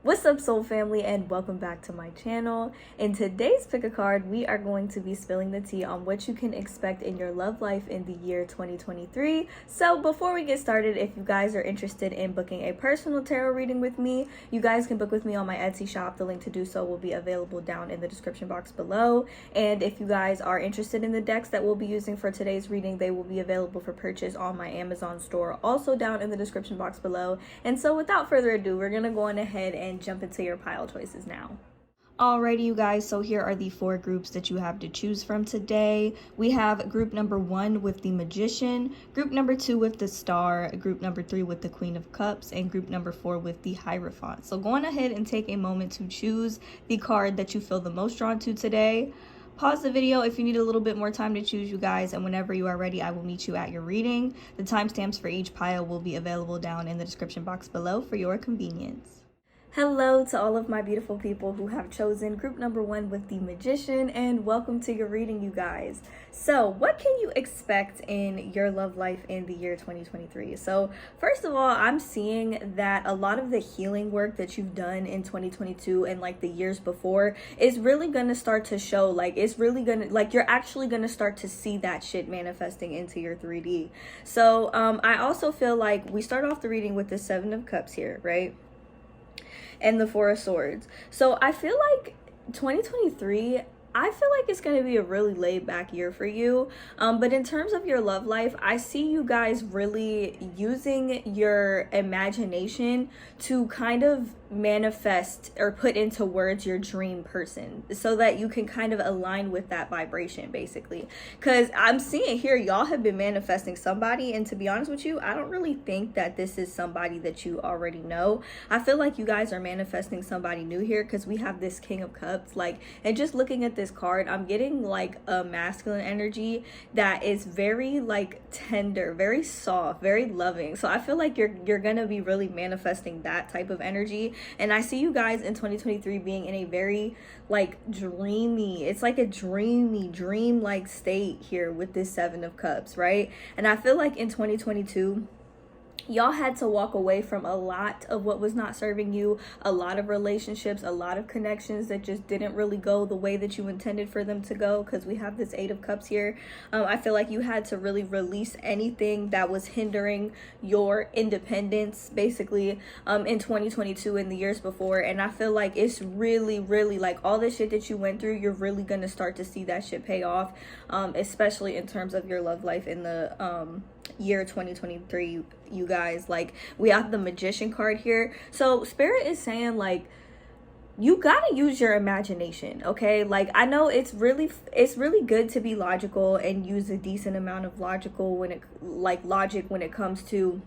What's up, soul family, and welcome back to my channel. In today's pick a card, we are going to be spilling the tea on what you can expect in your love life in the year 2023. So before we get started, if you guys are interested in booking a personal tarot reading with me, you guys can book with me on my Etsy shop. The link to do so will be available down in the description box below. And if you guys are interested in the decks that we'll be using for today's reading, they will be available for purchase on my Amazon store, also down in the description box below. And so without further ado, we're gonna go on ahead and jump into your pile choices now. Alrighty, you guys, so here are the four groups that you have to choose from today. We have group number 1 with the Magician, group number 2 with the Star, group number 3 with the Queen of Cups, and group number 4 with the Hierophant. So go on ahead and take a moment to choose the card that you feel the most drawn to today. Pause the video if you need a little bit more time to choose, you guys, and whenever you are ready, I will meet you at your reading. The timestamps for each pile will be available down in the description box below for your convenience. Hello to all of my beautiful people who have chosen group number 1 with the Magician, and welcome to your reading, you guys. So what can you expect in your love life in the year 2023? So first of all, I'm seeing that a lot of the healing work that you've done in 2022 and like the years before is really gonna start to show. Like it's really gonna, like you're actually gonna start to see that shit manifesting into your 3D. So I also feel like we start off the reading with the 7 of Cups here, right? And the 4 of Swords. So I feel like 2023, I feel like it's going to be a really laid back year for you. But in terms of your love life, I see you guys really using your imagination to kind of manifest or put into words your dream person so that you can kind of align with that vibration, basically. Because I'm seeing here, y'all have been manifesting somebody, and to be honest with you, I don't really think that this is somebody that you already know. I feel like you guys are manifesting somebody new here because we have this King of Cups, like, and just looking at this card, I'm getting like a masculine energy that is very like tender, very soft, very loving. So I feel like you're gonna be really manifesting that type of energy. And I see you guys in 2023 being in a very like dreamy, it's like a dreamy dream-like state here with this 7 of Cups, right? And I feel like in 2022 y'all had to walk away from a lot of what was not serving you, a lot of relationships, a lot of connections that just didn't really go the way that you intended for them to go, because we have this 8 of Cups here. I feel like you had to really release anything that was hindering your independence, basically, in 2022 and the years before. And I feel like it's really, really like all the shit that you went through, you're really going to start to see that shit pay off, especially in terms of your love life in the year 2023, you guys. Like, we have the Magician card here. So Spirit is saying, like, you gotta use your imagination, okay? Like, I know it's really good to be logical and use a decent amount of logic when it comes to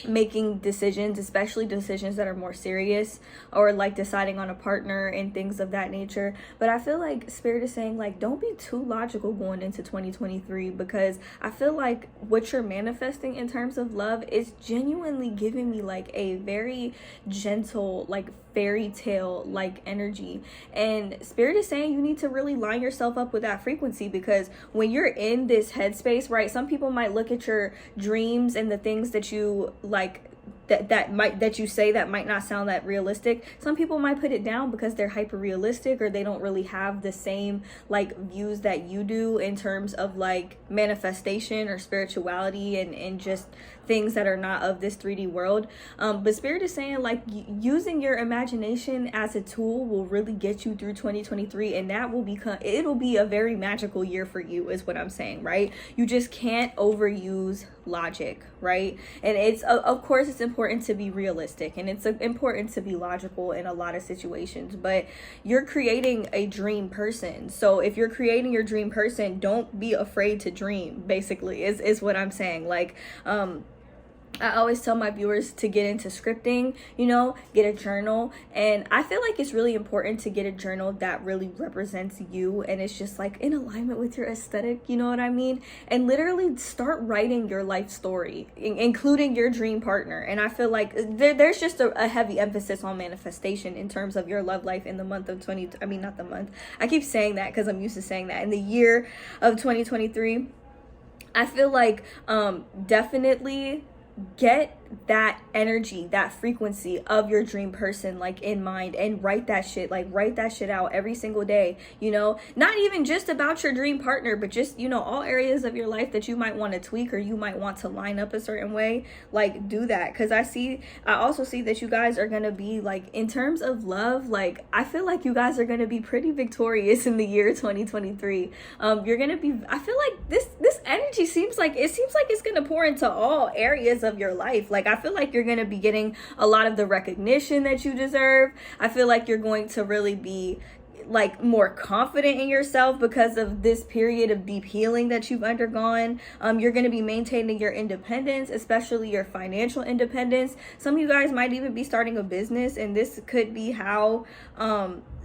making decisions, especially decisions that are more serious, or like deciding on a partner and things of that nature. But I feel like Spirit is saying, like, don't be too logical going into 2023, because I feel like what you're manifesting in terms of love is genuinely giving me like a very gentle, like fairy tale like energy. And Spirit is saying you need to really line yourself up with that frequency, because when you're in this headspace, right, some people might look at your dreams and the things that you like that you say that might not sound that realistic. Some people might put it down because they're hyper realistic, or they don't really have the same like views that you do in terms of like manifestation or spirituality and just things that are not of this 3D world. But Spirit is saying, like, using your imagination as a tool will really get you through 2023, and that will it'll be a very magical year for you, is what I'm saying, right? You just can't overuse logic, right? And it's of course it's important to be realistic, and it's important to be logical in a lot of situations, but you're creating a dream person. So if you're creating your dream person, don't be afraid to dream, basically, is what I'm saying. Like, I always tell my viewers to get into scripting, you know, get a journal. And I feel like it's really important to get a journal that really represents you, and it's just like in alignment with your aesthetic, you know what I mean? And literally start writing your life story, including your dream partner. And I feel like there's just a heavy emphasis on manifestation in terms of your love life in the month of not the month. I keep saying that because I'm used to saying that. In the year of 2023, I feel like definitely get that energy, that frequency of your dream person like in mind, and write that shit out every single day, you know, not even just about your dream partner, but just, you know, all areas of your life that you might want to tweak or you might want to line up a certain way. Like, do that, because I also see that you guys are gonna be like, in terms of love, like I feel like you guys are gonna be pretty victorious in the year 2023. You're gonna be, I feel like this energy seems like it's gonna pour into all areas of your life. Like, I feel like you're gonna be getting a lot of the recognition that you deserve. I feel like you're going to really be like more confident in yourself because of this period of deep healing that you've undergone. You're going to be maintaining your independence, especially your financial independence. Some of you guys might even be starting a business, and this could be how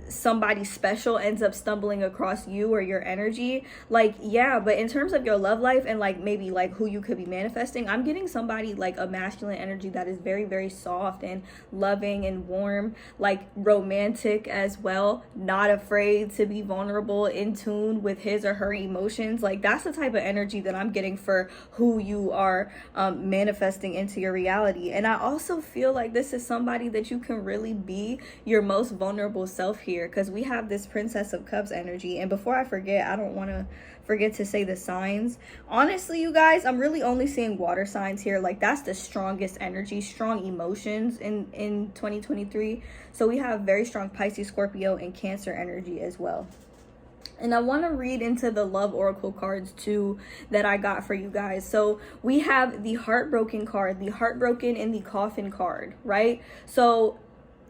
somebody special ends up stumbling across you or your energy. Like, yeah, but in terms of your love life and like maybe like who you could be manifesting, I'm getting somebody like a masculine energy that is very, very soft and loving and warm, like romantic as well, not afraid to be vulnerable, in tune with his or her emotions. Like, that's the type of energy that I'm getting for who you are manifesting into your reality. And I also feel like this is somebody that you can really be your most vulnerable self here, because we have this Princess of Cups energy. And before I forget, I don't want to forget to say the signs. Honestly, you guys, I'm really only seeing water signs here. Like, that's the strongest energy, strong emotions in 2023. So we have very strong Pisces, Scorpio, and Cancer energy as well. And I want to read into the love oracle cards too that I got for you guys. So we have the heartbroken card, the heartbroken, and the coffin card, right? So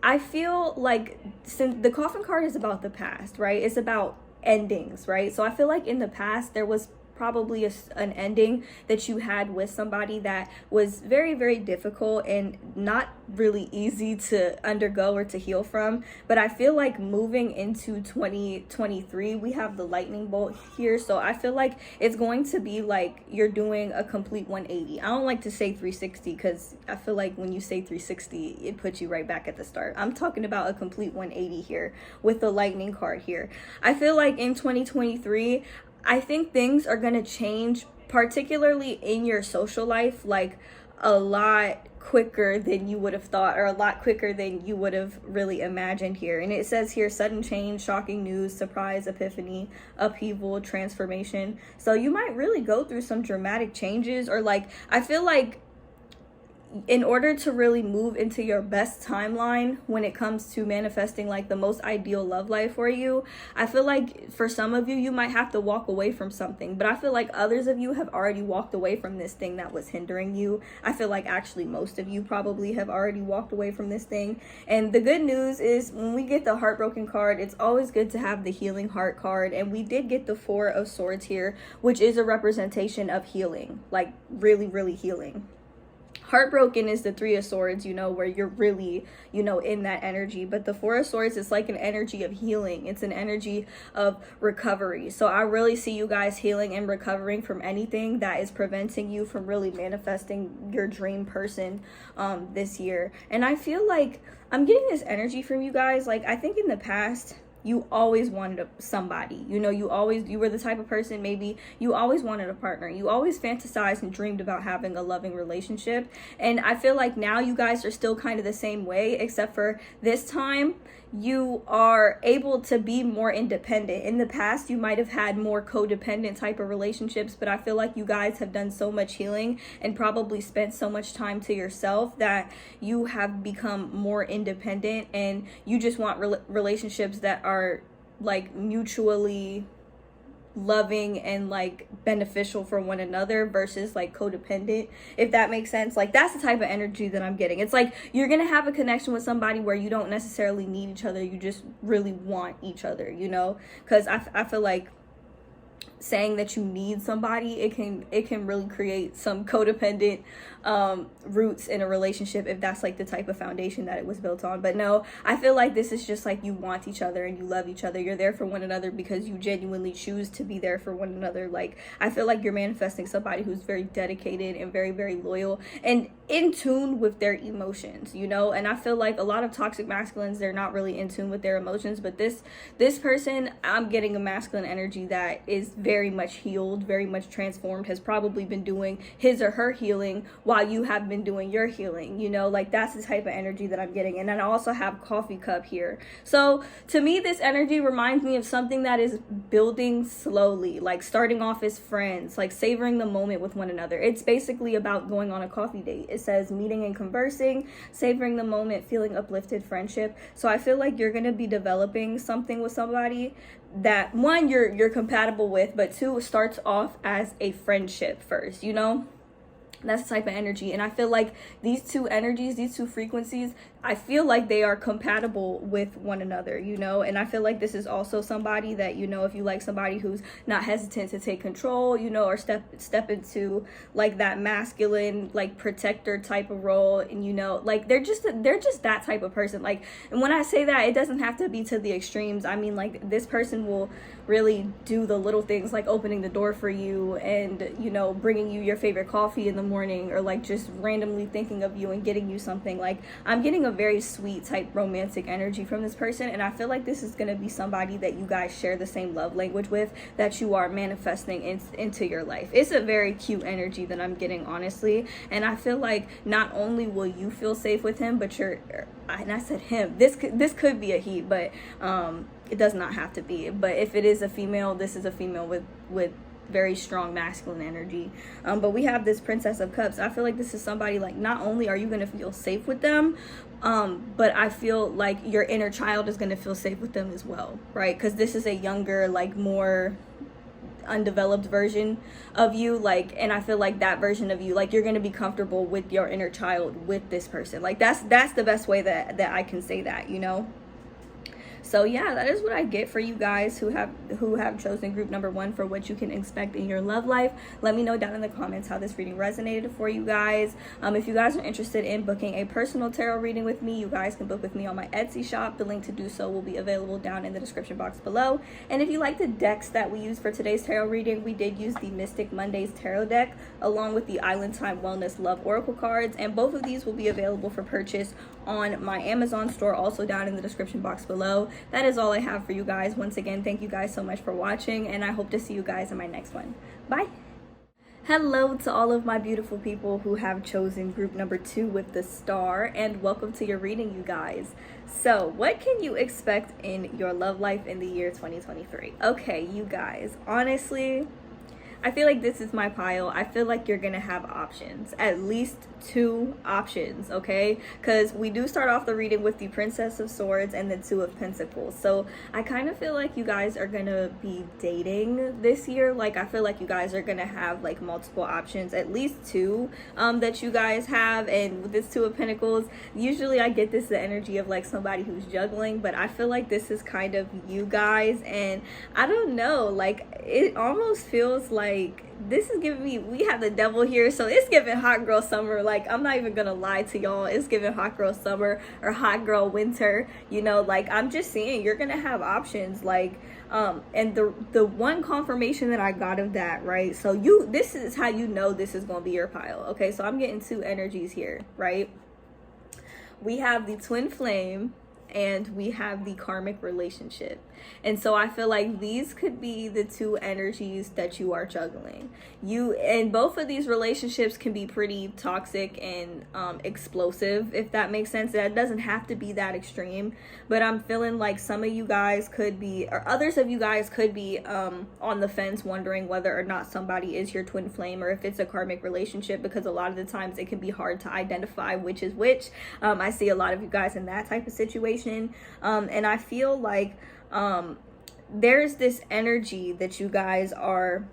I feel like, since the coffin card is about the past, right? It's about endings, right? So I feel like in the past there was probably an ending that you had with somebody that was very, very difficult and not really easy to undergo or to heal from. But I feel like moving into 2023, we have the lightning bolt here. So I feel like it's going to be like you're doing a complete 180. I don't like to say 360 because I feel like when you say 360, it puts you right back at the start. I'm talking about a complete 180 here with the lightning card here. I feel like in 2023, I think things are going to change, particularly in your social life, like a lot quicker than you would have thought, or a lot quicker than you would have really imagined here. And it says here, sudden change, shocking news, surprise, epiphany, upheaval, transformation. So you might really go through some dramatic changes, or like, I feel like in order to really move into your best timeline when it comes to manifesting like the most ideal love life for you, I feel like for some of you, you might have to walk away from something, but I feel like others of you have already walked away from this thing that was hindering you. I feel like actually most of you probably have already walked away from this thing. And the good news is, when we get the heartbroken card, it's always good to have the healing heart card. And we did get the Four of Swords here, which is a representation of healing, like really, really healing. Heartbroken is the Three of Swords, you know, where you're really, you know, in that energy. But the Four of Swords is like an energy of healing. It's an energy of recovery. So I really see you guys healing and recovering from anything that is preventing you from really manifesting your dream person this year. And I feel like I'm getting this energy from you guys. Like, I think in the past, you always wanted somebody, you know, you were the type of person, maybe you always wanted a partner, you always fantasized and dreamed about having a loving relationship. And I feel like now you guys are still kind of the same way, except for this time you are able to be more independent. In the past, you might have had more codependent type of relationships, but I feel like you guys have done so much healing and probably spent so much time to yourself that you have become more independent, and you just want relationships that are like mutually loving and like beneficial for one another versus like codependent, if that makes sense. Like, that's the type of energy that I'm getting. It's like you're gonna have a connection with somebody where you don't necessarily need each other, you just really want each other, you know, because I feel like saying that you need somebody, it can really create some codependent roots in a relationship if that's like the type of foundation that it was built on. But no, I feel like this is just like you want each other and you love each other. You're there for one another because you genuinely choose to be there for one another. Like, I feel like you're manifesting somebody who's very dedicated and very, very loyal and in tune with their emotions, you know. And I feel like a lot of toxic masculines, they're not really in tune with their emotions, but this person, I'm getting a masculine energy that is very very much healed, very much transformed, has probably been doing his or her healing while you have been doing your healing, you know, like that's the type of energy that I'm getting. And then I also have coffee cup here. So to me, this energy reminds me of something that is building slowly, like starting off as friends, like savoring the moment with one another. It's basically about going on a coffee date. It says meeting and conversing, savoring the moment, feeling uplifted, friendship. So I feel like you're going to be developing something with somebody that, one, you're compatible with, but two, it starts off as a friendship first, you know? That's the type of energy. And I feel like these two energies, these two frequencies, I feel like they are compatible with one another, you know. And I feel like this is also somebody that, you know, if you like somebody who's not hesitant to take control, you know, or step into like that masculine, like protector type of role, and you know, like they're just that type of person. Like, and when I say that, it doesn't have to be to the extremes. I mean, like, this person will really do the little things, like opening the door for you and, you know, bringing you your favorite coffee in the morning, or like just randomly thinking of you and getting you something. Like, I'm getting a very sweet type romantic energy from this person, and I feel like this is going to be somebody that you guys share the same love language with, that you are manifesting into your life. It's a very cute energy that I'm getting, honestly. And I feel like not only will you feel safe with him, but and I said him, this could be a he, but it does not have to be. But if it is a female, this is a female with very strong masculine energy. But we have this Princess of Cups. I feel like this is somebody, like, not only are you going to feel safe with them, but I feel like your inner child is going to feel safe with them as well, right? Because this is a younger, like, more undeveloped version of you, like, and I feel like that version of you, like, you're going to be comfortable with your inner child with this person. Like, that's the best way that I can say that, you know. So yeah, that is what I get for you guys who have chosen group number 1 for what you can expect in your love life. Let me know down in the comments how this reading resonated for you guys. If you guys are interested in booking a personal tarot reading with me, you guys can book with me on my Etsy shop. The link to do so will be available down in the description box below. And if you like the decks that we use for today's tarot reading, we did use the Mystic Mondays tarot deck along with the Island Time Wellness Love Oracle cards, and both of these will be available for purchase on my Amazon store, also down in the description box below. That is all I have for you guys. Once again, thank you guys so much for watching, and I hope to see you guys in my next one. Bye. Hello to all of my beautiful people who have chosen group number 2 with the star, and welcome to your reading, you guys. So what can you expect in your love life in the year 2023? Okay, you guys, honestly, I feel like this is my pile. I feel like you're gonna have options, at least 2 options, okay? Because we do start off the reading with the Princess of Swords and the 2 of Pentacles. So I kind of feel like you guys are gonna be dating this year. Like, I feel like you guys are gonna have like multiple options, at least 2 that you guys have. And with this 2 of Pentacles, usually I get the energy of like somebody who's juggling, but I feel like this is kind of you guys. And I don't know, like, it almost feels like this is giving me, we have the devil here, so it's giving hot girl summer. Like, I'm not even gonna lie to y'all, it's giving hot girl summer or hot girl winter, you know. Like, I'm just saying you're gonna have options, like, and the one confirmation that I got of that, right? So this is how you know this is gonna be your pile. Okay, so I'm getting 2 energies here, right? We have the twin flame and we have the karmic relationship. And so I feel like these could be the 2 energies that you are juggling. And both of these relationships can be pretty toxic and explosive, if that makes sense. That doesn't have to be that extreme, but I'm feeling like some of you guys could be, or others of you guys could be on the fence, wondering whether or not somebody is your twin flame or if it's a karmic relationship, because a lot of the times it can be hard to identify which is which. I see a lot of you guys in that type of situation, and I feel like there's this energy that you guys are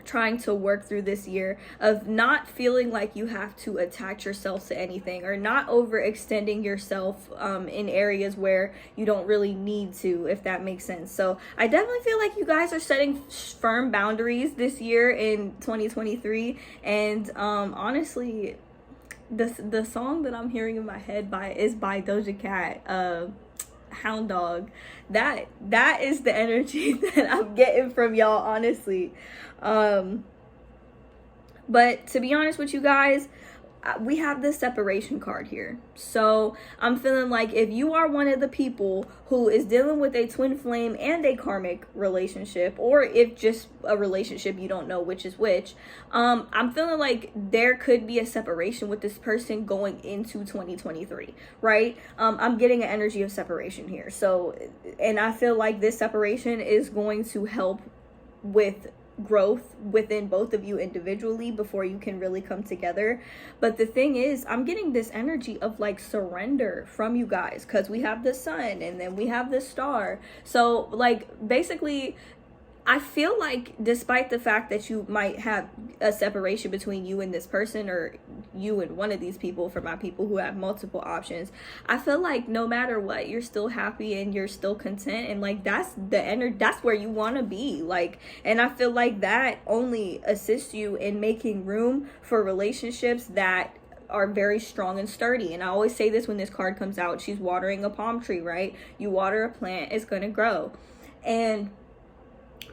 trying to work through this year of not feeling like you have to attach yourself to anything, or not overextending yourself in areas where you don't really need to, if that makes sense. So I definitely feel like you guys are setting firm boundaries this year in 2023. And honestly, the song that I'm hearing in my head is by Doja Cat, Hound Dog. That is the energy that I'm getting from y'all, honestly. But to be honest with you guys, we have this separation card here. So I'm feeling like if you are one of the people who is dealing with a twin flame and a karmic relationship, or if just a relationship, you don't know which is which, I'm feeling like there could be a separation with this person going into 2023, right? I'm getting an energy of separation here. So, and I feel like this separation is going to help with growth within both of you individually before you can really come together. But the thing is, I'm getting this energy of like surrender from you guys, because we have the sun and then we have the star. So like basically, I feel like despite the fact that you might have a separation between you and this person, or you and one of these people, for my people who have multiple options, I feel like no matter what, you're still happy and you're still content, and like that's the energy, that's where you want to be. Like, and I feel like that only assists you in making room for relationships that are very strong and sturdy. And I always say this when this card comes out, she's watering a palm tree, right? You water a plant, it's going to grow. And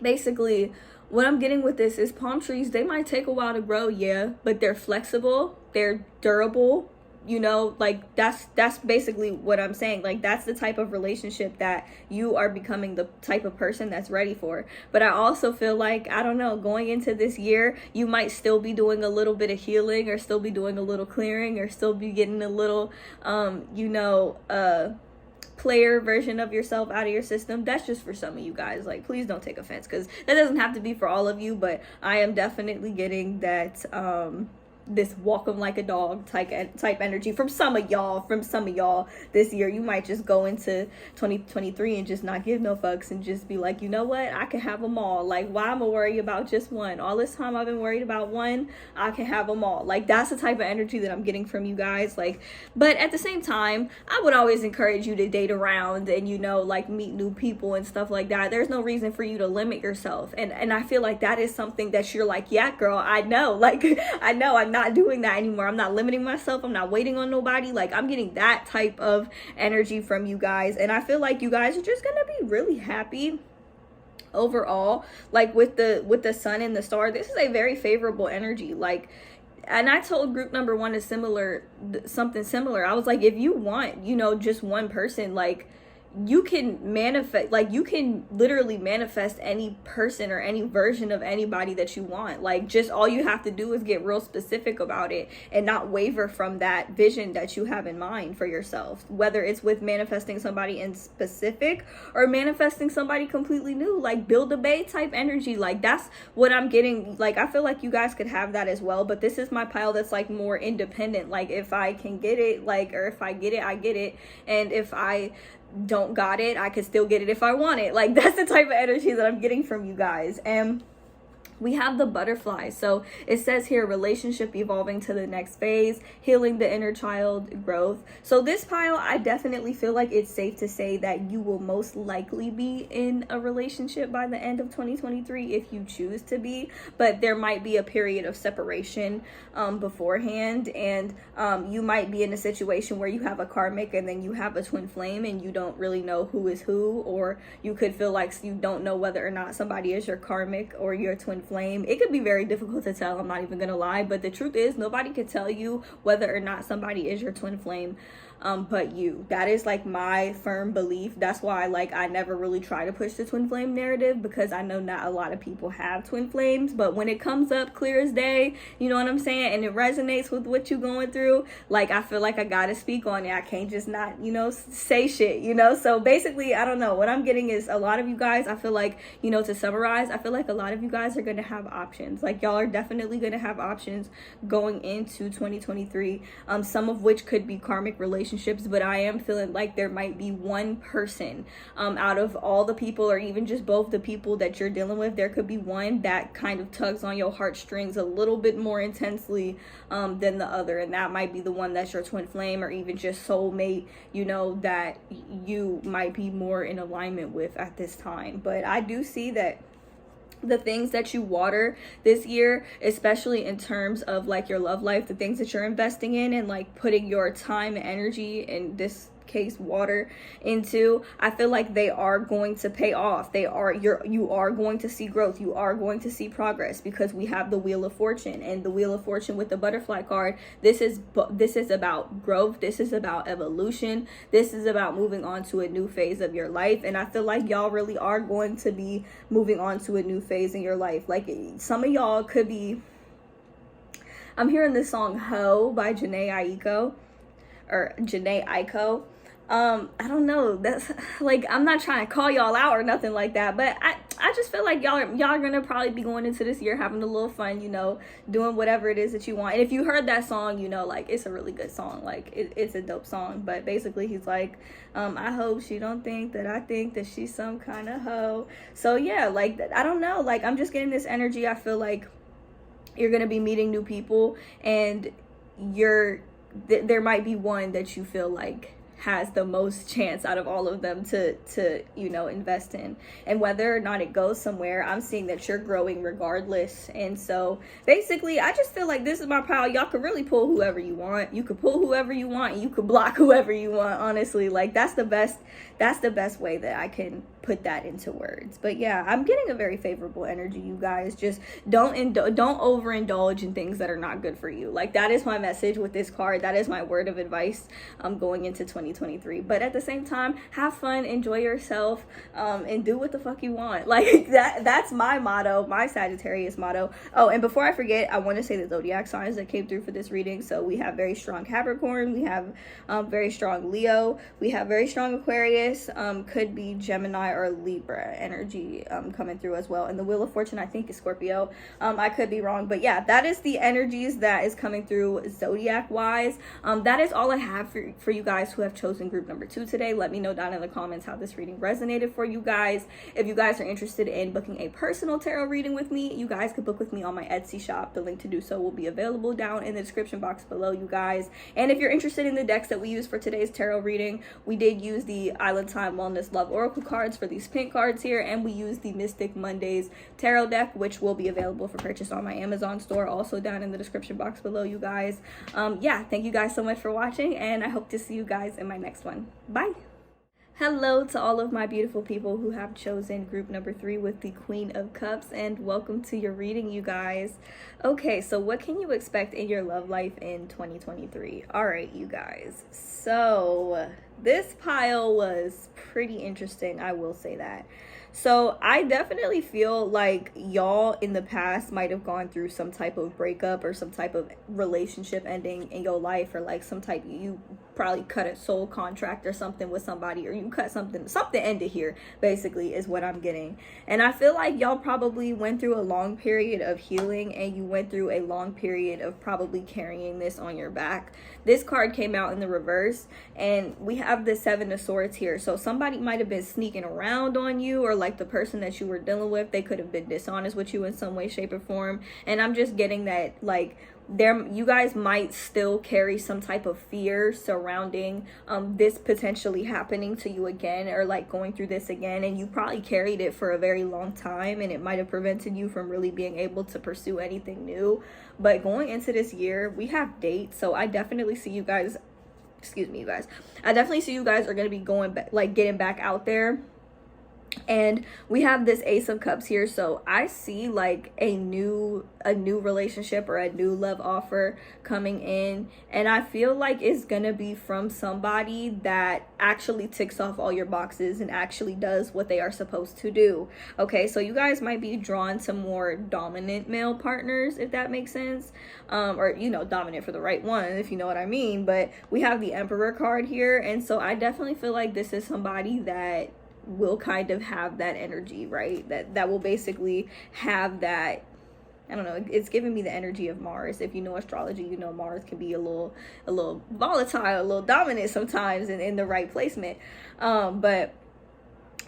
basically what I'm getting with this is palm trees, they might take a while to grow, yeah, but they're flexible, they're durable, you know, like that's basically what I'm saying. Like that's the type of relationship that you are becoming the type of person that's ready for. But I also feel like, I don't know, going into this year, you might still be doing a little bit of healing, or still be doing a little clearing, or still be getting a little player version of yourself out of your system. That's just for some of you guys. Like, please don't take offense, because that doesn't have to be for all of you, but I am definitely getting that this walk 'em like a dog type energy from some of y'all this year. You might just go into 2023 and just not give no fucks and just be like, you know what, I can have them all. Like, why am I worried about just one? All this time I've been worried about one, I can have them all. Like, that's the type of energy that I'm getting from you guys. Like, but at the same time, I would always encourage you to date around and, you know, like meet new people and stuff like that. There's no reason for you to limit yourself. And I feel like that is something that you're like, yeah, girl, I know. Like, I know I'm not doing that anymore. I'm not limiting myself. I'm not waiting on nobody. Like, I'm getting that type of energy from you guys. And I feel like you guys are just gonna be really happy overall. Like with the sun and the star, this is a very favorable energy. Like, and I told group number one something similar. I was like, if you want, you know, just one person, like, you can manifest, like, you can literally manifest any person or any version of anybody that you want. Like, just all you have to do is get real specific about it and not waver from that vision that you have in mind for yourself, whether it's with manifesting somebody in specific or manifesting somebody completely new. Like, build a bay type energy. Like, that's what I'm getting. Like, I feel like you guys could have that as well, but this is my pile that's like more independent. Like, if I can get it, like, or if I get it, I get it, and if I don't got it, I could still get it if I want it. Like, that's the type of energy that I'm getting from you guys. And we have the butterfly. So it says here, relationship evolving to the next phase, healing the inner child, growth. So this pile, I definitely feel like it's safe to say that you will most likely be in a relationship by the end of 2023 if you choose to be, but there might be a period of separation beforehand, and you might be in a situation where you have a karmic and then you have a twin flame and you don't really know who is who, or you could feel like you don't know whether or not somebody is your karmic or your twin flame. It could be very difficult to tell, I'm not even gonna lie, but the truth is nobody could tell you whether or not somebody is your twin flame but you. That is like my firm belief. That's why, like, I never really try to push the twin flame narrative, because I know not a lot of people have twin flames, but when it comes up clear as day, you know what I'm saying, and it resonates with what you're going through, like, I feel like I gotta speak on it. I can't just not, you know, say shit, you know. So basically, I don't know, what I'm getting is a lot of you guys, I feel like, you know, to summarize, I feel like a lot of you guys are gonna have options. Like, y'all are definitely gonna have options going into 2023, some of which could be karmic relationships, but I am feeling like there might be one person out of all the people, or even just both the people that you're dealing with, there could be one that kind of tugs on your heartstrings a little bit more intensely than the other, and that might be the one that's your twin flame, or even just soulmate, you know, that you might be more in alignment with at this time. But I do see that the things that you water this year, especially in terms of like your love life, the things that you're investing in and like putting your time and energy, in this case water into, I feel like they are going to pay off. You are going to see growth. You are going to see progress, because we have the Wheel of Fortune, and the Wheel of Fortune with the butterfly card. This is about growth. This is about evolution. This is about moving on to a new phase of your life. And I feel like y'all really are going to be moving on to a new phase in your life. Like, some of y'all could be, I'm hearing this song Ho by Janae Aiko. I don't know, that's like, I'm not trying to call y'all out or nothing like that, but I just feel like y'all are gonna probably be going into this year having a little fun, you know, doing whatever it is that you want. And if you heard that song, you know, like, it's a really good song. Like, it's a dope song. But basically he's like, I hope she don't think that I think that she's some kind of hoe. So yeah, like, I don't know, like, I'm just getting this energy. I feel like you're gonna be meeting new people, and there might be one that you feel like has the most chance out of all of them to you know, invest in. And whether or not it goes somewhere, I'm seeing that you're growing regardless. And so basically, I just feel like this is my pile. Y'all could really pull whoever you want. You could pull whoever you want, and you could block whoever you want. Honestly, like, that's the best way that I can put that into words. But yeah, I'm getting a very favorable energy, you guys. Just don't overindulge in things that are not good for you. Like, that is my message with this card. That is my word of advice going into 2023. But at the same time, have fun, enjoy yourself, and do what the fuck you want. Like, that's my motto, my Sagittarius motto. Oh, and before I forget, I want to say the zodiac signs that came through for this reading. So we have very strong Capricorn, we have very strong Leo, we have very strong Aquarius, could be Gemini or Libra energy coming through as well. And the Wheel of Fortune, I think, is Scorpio. I could be wrong, but yeah, that is the energies that is coming through zodiac wise. That is all I have for you guys who have chosen group number 2 today. Let me know down in the comments how this reading resonated for you guys. If you guys are interested in booking a personal tarot reading with me, you guys could book with me on my Etsy shop. The link to do so will be available down in the description box below, you guys. And if you're interested in the decks that we use for today's tarot reading, we did use the Island Time Wellness Love Oracle cards for these pink cards here, and we use the Mystic Mondays tarot deck, which will be available for purchase on my Amazon store, also down in the description box below, you guys. Yeah, thank you guys so much for watching, and I hope to see you guys in my next one. Bye. Hello to all of my beautiful people who have chosen group number 3 with the Queen of Cups, and welcome to your reading, you guys. Okay, so what can you expect in your love life in 2023? All right, you guys. So this pile was pretty interesting, I will say that. So I definitely feel like y'all in the past might have gone through some type of breakup or some type of relationship ending in your life, or like some type, you probably cut a soul contract or something with somebody, or you cut something ended here, basically, is what I'm getting. And I feel like y'all probably went through a long period of healing, and you went through a long period of probably carrying this on your back. This card came out in the reverse, and we have the 7 of Swords here. So somebody might have been sneaking around on you, or like the person that you were dealing with, they could have been dishonest with you in some way, shape, or form. And I'm just getting that, like, you guys might still carry some type of fear surrounding this potentially happening to you again, or like going through this again, and you probably carried it for a very long time, and it might have prevented you from really being able to pursue anything new. But going into this year, we have dates, so I definitely see you guys, excuse me, you guys, I definitely see you guys are going to be going back, like getting back out there. And we have this Ace of Cups here, so I see like a new relationship or a new love offer coming in, and I feel like it's gonna be from somebody that actually ticks off all your boxes and actually does what they are supposed to do. Okay, so you guys might be drawn to more dominant male partners, if that makes sense, or, you know, dominant for the right one, if you know what I mean. But we have the Emperor card here, and so I definitely feel like this is somebody that will kind of have that energy, right? That will basically have that, I don't know, it's giving me the energy of Mars. If you know astrology, you know Mars can be a little volatile, a little dominant sometimes in the right placement. But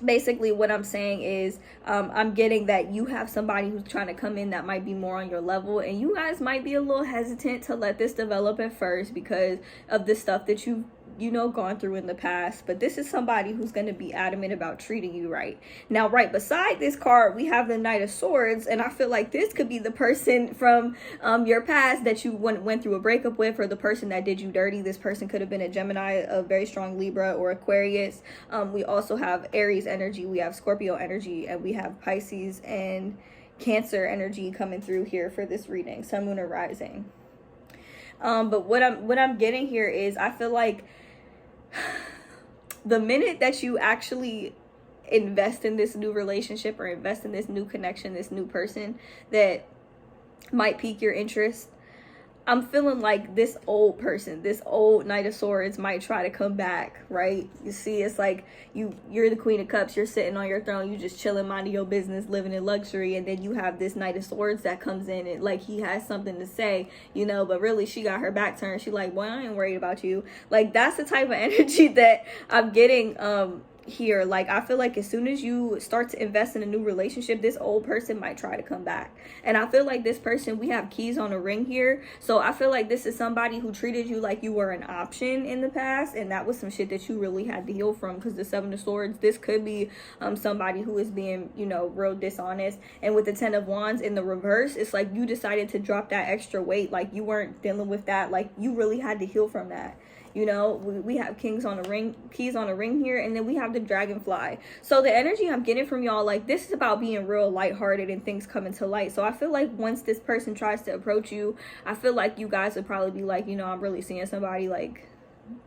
basically what I'm saying is I'm getting that you have somebody who's trying to come in that might be more on your level, and you guys might be a little hesitant to let this develop at first because of the stuff that you've gone through in the past, but this is somebody who's going to be adamant about treating you right. Now, right beside this card, we have the Knight of Swords, and I feel like this could be the person from your past that you went through a breakup with, or the person that did you dirty. This person could have been a Gemini, a very strong Libra, or Aquarius. We also have Aries energy, we have Scorpio energy, and we have Pisces and Cancer energy coming through here for this reading, Sun, Moon, or Rising. But what I'm getting here is, I feel like the minute that you actually invest in this new relationship, or invest in this new connection, this new person that might pique your interest, I'm feeling like this old person, this old Knight of Swords might try to come back, right? You see, it's like you're the Queen of Cups, you're sitting on your throne, you just chilling, minding your business, living in luxury, and then you have this Knight of Swords that comes in, and like he has something to say, but really she got her back turned. She like, boy, I ain't worried about you. Like, that's the type of energy that I'm getting here. Like, I feel like as soon as you start to invest in a new relationship, this old person might try to come back. And I feel like this person, we have keys on a ring here, so I feel like this is somebody who treated you like you were an option in the past, and that was some shit that you really had to heal from. Because the Seven of Swords, this could be somebody who is being real dishonest. And with the Ten of Wands in the reverse, it's like you decided to drop that extra weight. Like, you weren't dealing with that, like you really had to heal from that. We have keys on a ring here, and then we have the dragonfly. So the energy I'm getting from y'all, like, this is about being real lighthearted and things coming to light. So I feel like once this person tries to approach you, I feel like you guys would probably be like, I'm really seeing somebody, like,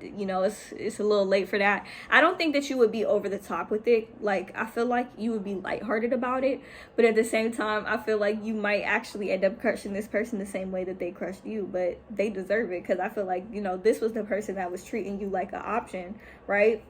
it's a little late for that. I don't think that you would be over the top with it. Like, I feel like you would be lighthearted about it, but at the same time, I feel like you might actually end up crushing this person the same way that they crushed you, but they deserve it, because I feel like this was the person that was treating you like an option, right?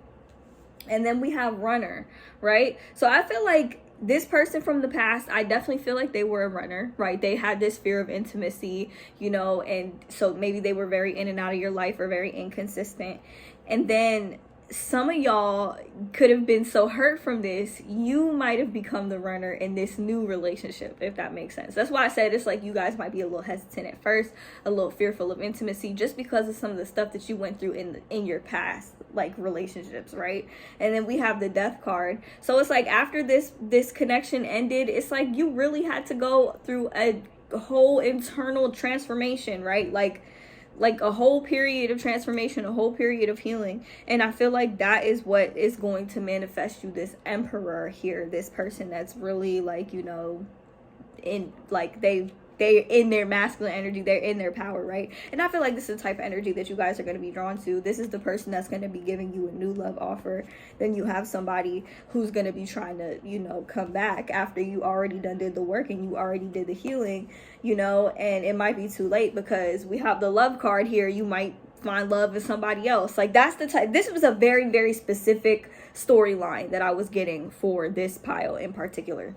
And then we have runner, right? So I feel like this person from the past, I definitely feel like they were a runner, right? They had this fear of intimacy, and so maybe they were very in and out of your life, or very inconsistent. And then some of y'all could have been so hurt from this, you might have become the runner in this new relationship, if that makes sense. That's why I said it's like you guys might be a little hesitant at first, a little fearful of intimacy, just because of some of the stuff that you went through in your past, like, relationships, right? And then we have the Death card. So it's like after this connection ended, it's like you really had to go through a whole internal transformation, right? Like a whole period of transformation, a whole period of healing. And I feel like that is what is going to manifest you this Emperor here, this person that's really, like, in, like, they're in their masculine energy, they're in their power, right? And I feel like this is the type of energy that you guys are going to be drawn to. This is the person that's going to be giving you a new love offer. Then you have somebody who's going to be trying to, come back after you already did the work and you already did the healing, and it might be too late, because we have the Love card here. You might find love in somebody else. Like, that's the type. This was a very, very specific storyline that I was getting for this pile in particular.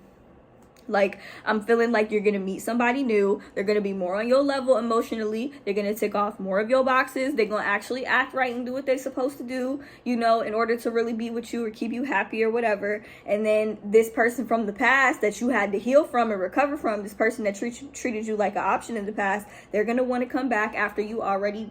Like, I'm feeling like you're going to meet somebody new. They're going to be more on your level emotionally. They're going to tick off more of your boxes. They're going to actually act right and do what they're supposed to do, in order to really be with you or keep you happy or whatever. And then this person from the past that you had to heal from and recover from, this person that treated you like an option in the past, they're going to want to come back after you already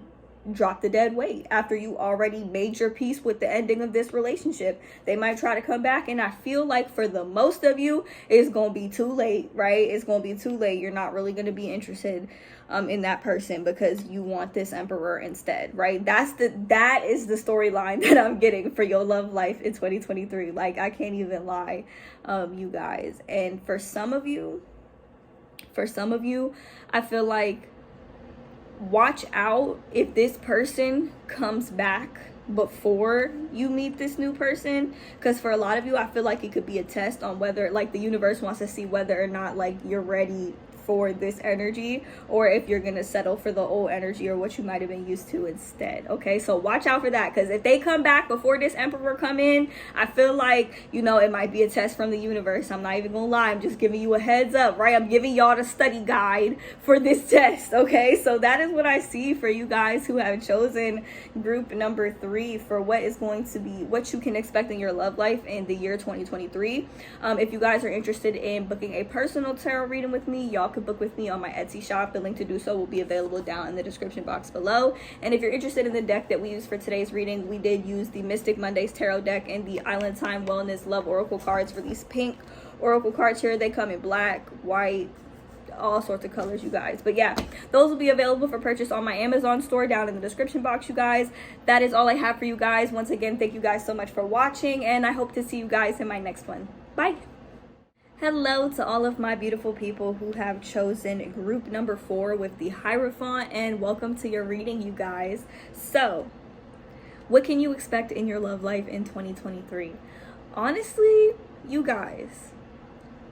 drop the dead weight, after you already made your peace with the ending of this relationship. They might try to come back, and I feel like for the most of you, it's gonna be too late, right? It's gonna be too late. You're not really gonna be interested in that person, because you want this Emperor instead, right? That is the storyline that I'm getting for your love life in 2023. Like, I can't even lie, you guys. And for some of you, I feel like, watch out if this person comes back before you meet this new person, because for a lot of you, I feel like it could be a test on whether, like, the universe wants to see whether or not, like, you're ready for this energy, or if you're gonna settle for the old energy or what you might have been used to instead. Okay, so watch out for that, because if they come back before this Emperor come in, I feel like, it might be a test from the universe. I'm not even gonna lie, I'm just giving you a heads up, right? I'm giving y'all the study guide for this test. Okay, so that is what I see for you guys who have chosen group number 3 for what is going to be, what you can expect in your love life in the year 2023. If you guys are interested in booking a personal tarot reading with me, y'all could book with me on my Etsy shop. The link to do so will be available down in the description box below. And if you're interested in the deck that we used for today's reading, we did use the Mystic Mondays Tarot deck and the Island Time Wellness Love Oracle cards for these pink oracle cards here. They come in black, white, all sorts of colors, you guys. But yeah, those will be available for purchase on my Amazon store down in the description box, you guys. That is all I have for you guys. Once again, thank you guys so much for watching, and I hope to see you guys in my next one. Bye. Hello to all of my beautiful people who have chosen group number 4 with the Hierophant, and welcome to your reading, you guys. So what can you expect in your love life in 2023? Honestly, you guys,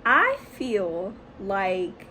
I feel like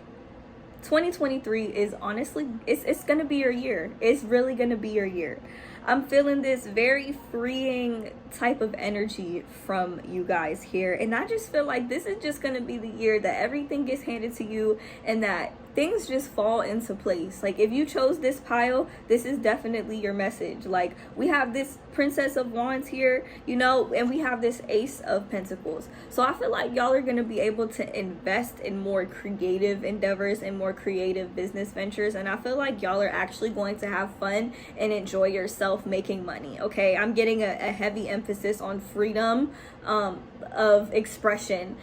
2023 is honestly, it's gonna be your year. It's really gonna be your year. I'm feeling this very freeing type of energy from you guys here, and I just feel like this is just gonna be the year that everything gets handed to you and that things just fall into place. Like, if you chose this pile, this is definitely your message. Like, we have this Princess of Wands here, you know, and we have this Ace of Pentacles. So I feel like y'all are going to be able to invest in more creative endeavors and more creative business ventures, and I feel like y'all are actually going to have fun and enjoy yourself making money. Okay, I'm getting a heavy emphasis on freedom of expression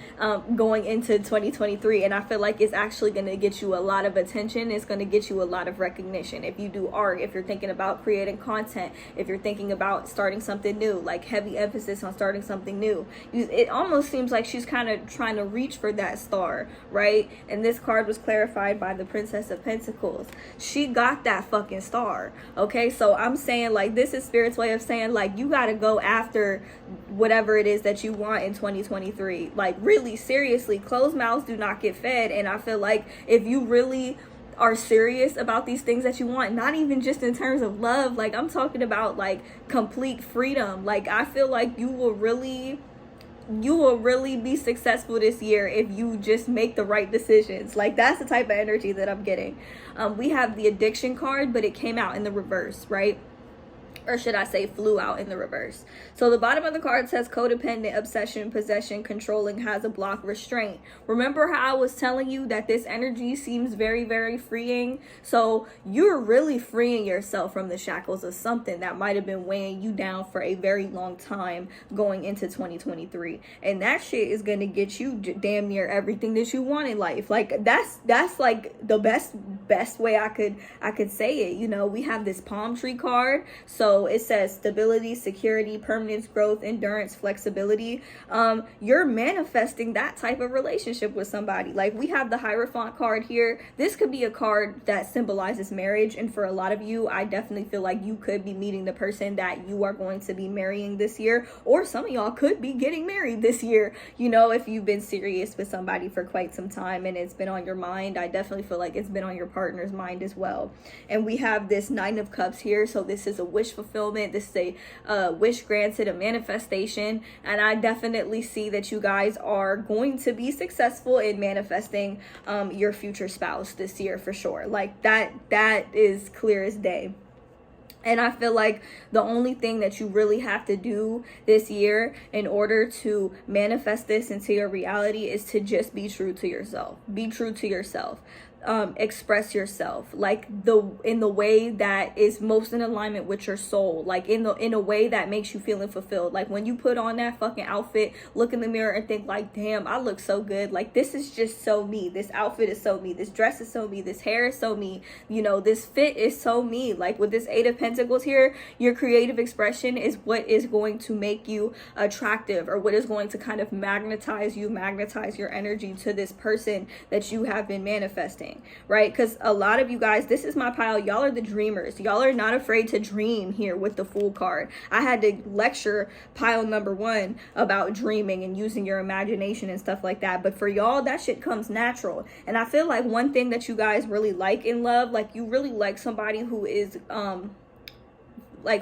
going into 2023, and I feel like it's actually going to get you a lot of attention. It's going to get you a lot of recognition. If you do art, if you're thinking about creating content, if you're thinking about starting something new, like heavy emphasis on starting something new. It almost seems like she's kind of trying to reach for that star, right? And this card was clarified by the Princess of Pentacles. She got that fucking star. Okay, so I'm saying, like, this is Spirit's way of saying, like, you got to go after whatever it is that you want in 2023. Like, really, seriously, closed mouths do not get fed. And I feel like if you really are serious about these things that you want, not even just in terms of love, like, I'm talking about like complete freedom, like, I feel like you will really be successful this year if you just make the right decisions. Like, that's the type of energy that I'm getting. We have the addiction card, but it came out in the reverse, right? Or should I say flew out in the reverse. So the bottom of the card says codependent, obsession, possession, controlling, has a block, restraint. Remember how I was telling you that this energy seems very, very freeing? So you're really freeing yourself from the shackles of something that might have been weighing you down for a very long time going into 2023. And that shit is going to get you damn near everything that you want in life. Like, that's like the best way I could say it. You know, we have this palm tree card. So it says stability, security, permanence, growth, endurance, flexibility. You're manifesting that type of relationship with somebody. Like, we have the Hierophant card here. This could be a card that symbolizes marriage, and for a lot of you, I definitely feel like you could be meeting the person that you are going to be marrying this year, or some of y'all could be getting married this year. You know, if you've been serious with somebody for quite some time and it's been on your mind, I definitely feel like it's been on your partner's mind as well. And we have this Nine of Cups here, so this is a wish fulfillment. This is a wish granted, a manifestation, and I definitely see that you guys are going to be successful in manifesting your future spouse this year for sure. Like, that is clear as day. And I feel like the only thing that you really have to do this year in order to manifest this into your reality is to just be true to yourself. Be true to yourself. Express yourself, like, in the way that is most in alignment with your soul, like in a way that makes you feeling fulfilled. Like, when you put on that fucking outfit, look in the mirror and think, like, damn, I look so good. Like, this is just so me. This outfit is so me. This dress is so me. This hair is so me. You know, this fit is so me. Like, with this Eight of Pentacles here, your creative expression is what is going to make you attractive, or what is going to kind of magnetize your energy to this person that you have been manifesting. Right? Because a lot of you guys, this is my pile, y'all are the dreamers. Y'all are not afraid to dream here with the Fool card. I had to lecture pile number 1 about dreaming and using your imagination and stuff like that. But for y'all, that shit comes natural. And I feel like one thing that you guys really like in love, like, you really like somebody who is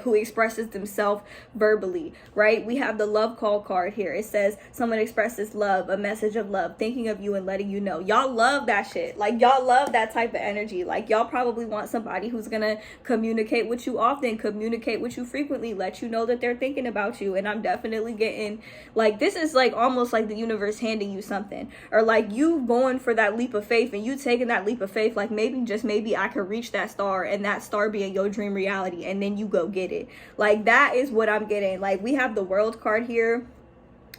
who expresses themselves verbally, right? We have the love call card here. It says someone expresses love, a message of love, thinking of you and letting you know. Y'all love that shit. Like, y'all love that type of energy. Like, y'all probably want somebody who's gonna communicate with you often, communicate with you frequently, let you know that they're thinking about you. And I'm definitely getting, like, this is like almost like the universe handing you something, or like you going for that leap of faith, and you taking that leap of faith, like maybe, just maybe, I could reach that star, and that star being your dream reality, and then you go get it. Like, that is what I'm getting. Like, we have the World card here.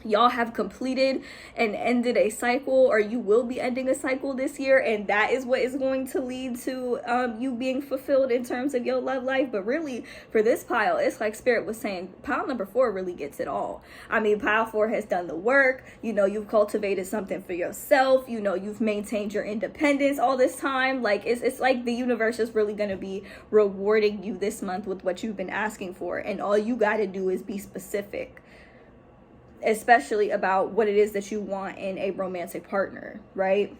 Y'all have completed and ended a cycle, or you will be ending a cycle this year, and that is what is going to lead to you being fulfilled in terms of your love life. But really, for this pile, it's like Spirit was saying, pile number 4 really gets it all. I mean, pile 4 has done the work. You know, you've cultivated something for yourself. You know, you've maintained your independence all this time. Like, it's like the universe is really going to be rewarding you this month with what you've been asking for, and all you got to do is be specific, especially about what it is that you want in a romantic partner, right?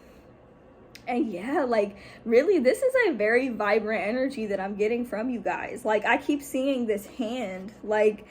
And yeah, like, really, this is a very vibrant energy that I'm getting from you guys. Like, I keep seeing this hand, like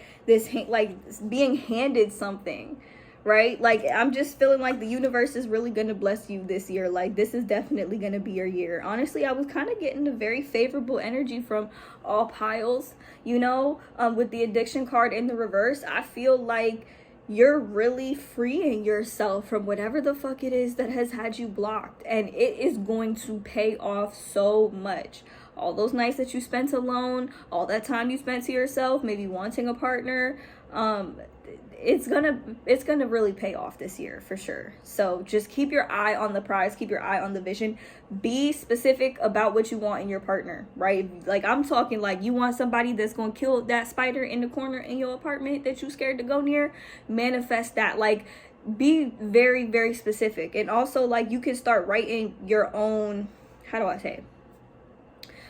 being handed something, right? Like, I'm just feeling like the universe is really gonna bless you this year. Like, this is definitely gonna be your year. Honestly, I was kind of getting a very favorable energy from all piles, you know, with the addiction card in the reverse. I feel like you're really freeing yourself from whatever the fuck it is that has had you blocked, and it is going to pay off so much. All those nights that you spent alone, all that time you spent to yourself, maybe wanting a partner, it's gonna really pay off this year for sure. So just keep your eye on the prize, keep your eye on the vision, be specific about what you want in your partner, right? Like, I'm talking like you want somebody that's gonna kill that spider in the corner in your apartment that you scared to go near. Manifest that. Like, be very, very specific. And also, like, you can start writing your own, how do I say it?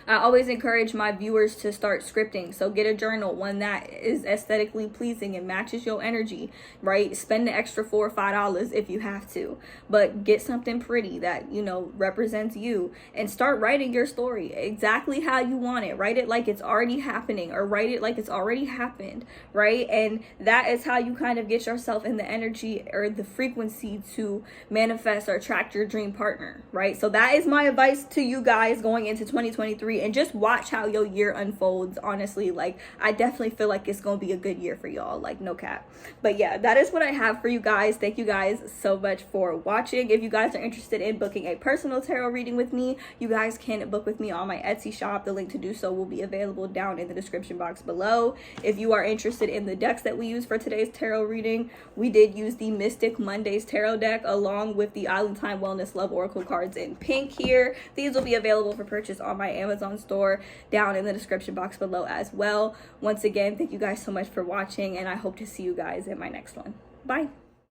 I always encourage my viewers to start scripting. So get a journal, one that is aesthetically pleasing and matches your energy, right? Spend the extra $4 or $5 if you have to, but get something pretty that, you know, represents you, and start writing your story exactly how you want it. Write it like it's already happening, or write it like it's already happened, right? And that is how you kind of get yourself in the energy or the frequency to manifest or attract your dream partner, right? So that is my advice to you guys going into 2023. And just watch how your year unfolds. Honestly, like, I definitely feel like it's gonna be a good year for y'all, like, no cap. But yeah, that is what I have for you guys. Thank you guys so much for watching. If you guys are interested in booking a personal tarot reading with me, you guys can book with me on my Etsy shop. The link to do so will be available down in the description box below. If you are interested in the decks that we use for today's tarot reading, we did use the Mystic Mondays tarot deck along with the Island Time Wellness Love Oracle cards in pink here. These will be available for purchase on my Amazon store down in the description box below as well. Once again, thank you guys so much for watching, and I hope to see you guys in my next one. Bye.